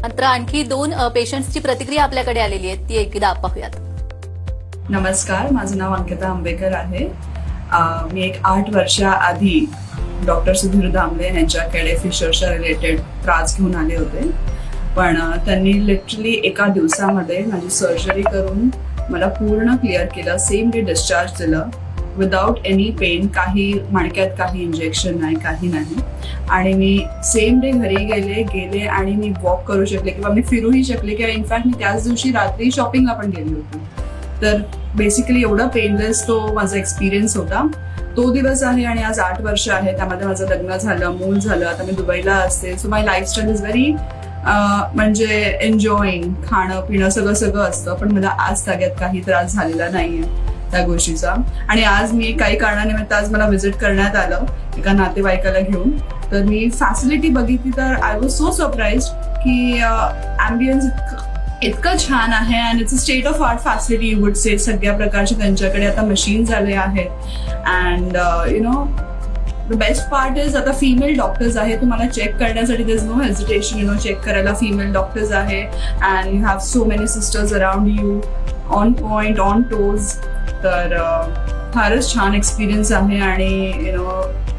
मात्र आणखी 2 पेशंट्सची प्रतिक्रिया आपल्याकडे आलेली आहे, ती एकदा पाहूयात. नमस्कार, माझं नाव अंकिता आंबेकर आहे. मी एक 8 वर्षाआधी डॉक्टर सुधीर दामले यांच्याकडे फिशरच्या रिलेटेड त्रास घेऊन आले होते. पण त्यांनी लिटरली एका दिवसामध्ये माझी सर्जरी करून मला पूर्ण क्लिअर केलं. सेम डे डिस्चार्ज दिलं विदाउट एनी पेन. काही मणक्यात काही इंजेक्शन नाही, काही नाही. आणि मी सेम डे घरी गेले आणि मी वॉक करू शकले किंवा मी फिरूही शकले किंवा इनफॅक्ट मी त्याच दिवशी रात्री शॉपिंगला पण गेली होती. तर बेसिकली एवढा पेनलेस तो माझा एक्सपिरियन्स होता. तो दिवस आहे आणि आज 8 वर्ष आहे. त्यामध्ये माझं लग्न झालं, मूल झालं, आता मी दुबईला असते. So my lifestyle is very म्हणजे एन्जॉईंग. खाणं पिणं सगळं असतं. पण मला आज सगळ्यात काही त्रास झालेला नाहीये त्या गोष्टीचा. आणि आज मी काही कारणानिमित्त आज मला व्हिजिट करण्यात आलं एका नातेवाईकाला घेऊन. तर मी फॅसिलिटी बघितली तर आय वॉज सो सरप्राइज्ड की ॲम्बियन्स इतकं छान आहे. And it's a state of art facility you would say. सगळ्या प्रकारचे त्यांच्याकडे आता मशीन झाले आहेत. And you know the best part is आता फिमेल डॉक्टर्स आहे. तुम्हाला चेक करण्यासाठी there is no hesitation. Check करायला फिमेल डॉक्टर्स आहे. And you have so many sisters around you on point on toes. तर फारच छान एक्सपिरियन्स आहे. आणि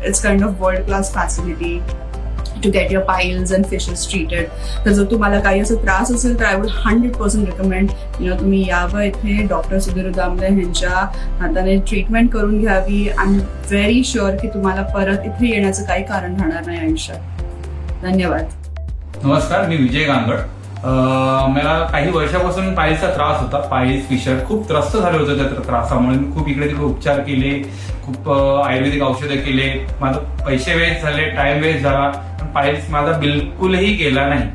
it's kind of world class facility to get your piles and fissures treated. तर जर तुम्हाला काही असा त्रास असेल तर आय वुड 100% रिकमेंड तुम्ही यावं इथे. डॉक्टर सुधीर दामले यांच्या हाताने ट्रीटमेंट करून घ्यावी. आय एम व्हेरी शुअर की तुम्हाला परत इथे येण्याचं काही कारण राहणार नाही आयुष्यात. धन्यवाद. नमस्कार, मी विजय गांगड. मला काही वर्षापासून पायलचा त्रास होता. पायल्स फिशर खूप त्रस्त झाले होते त्या त्रासामुळे. मी खूप इकडे तिकडे उपचार केले, खूप आयुर्वेदिक औषधं केले. माझं पैसे वेस्ट झाले, टाइम वेस्ट झाला, पण पायल्स माझा बिलकुलही गेला नाही.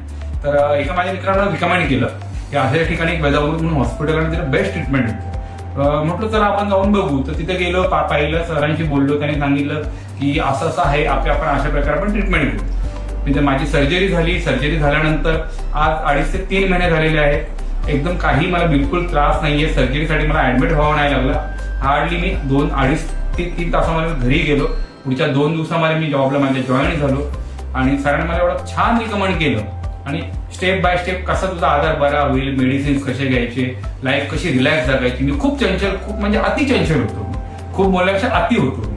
तर एका माझ्या मित्रानं रिकमेंड केलं की अशा ठिकाणी एक वेदावरून म्हणून हॉस्पिटल आणि तिथे बेस्ट ट्रीटमेंट होतं. म्हटलं चला आपण जाऊन बघू. तर तिथे गेलो, पाहिलं, सरांशी बोललो. त्यांनी सांगितलं की असं आहे, आपण अशा प्रकारे आपण ट्रीटमेंट घेऊ. म्हणजे माझी सर्जरी झाली. सर्जरी झाल्यानंतर आज 2.5 ते 3 महिने झालेले आहेत. एकदम काही मला बिलकुल त्रास नाहीये. सर्जरीसाठी मला ऍडमिट व्हावं नाही लागलं. हार्डली मी 2-2.5 ते 3 तासामध्ये घरी गेलो. पुढच्या 2 दिवसामध्ये मी जॉबला माझ्या जॉईन झालो. आणि सरांनी मला एवढं छान रिकमेंड केलं. आणि स्टेप बाय स्टेप कसा तुझा आजार बरा होईल, मेडिसिन्स कसे घ्यायचे, लाईफ कशी रिलॅक्स जगायची. मी खूप चंचल, खूप म्हणजे अति चंचल होतो. खूप बोलण्यापेक्षा अति होतो.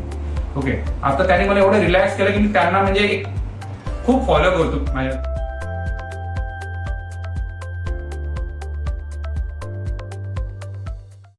ओके, आता त्याने मला एवढं रिलॅक्स केलं की मी त्यांना म्हणजे खूप फॉलो करतो माझ्या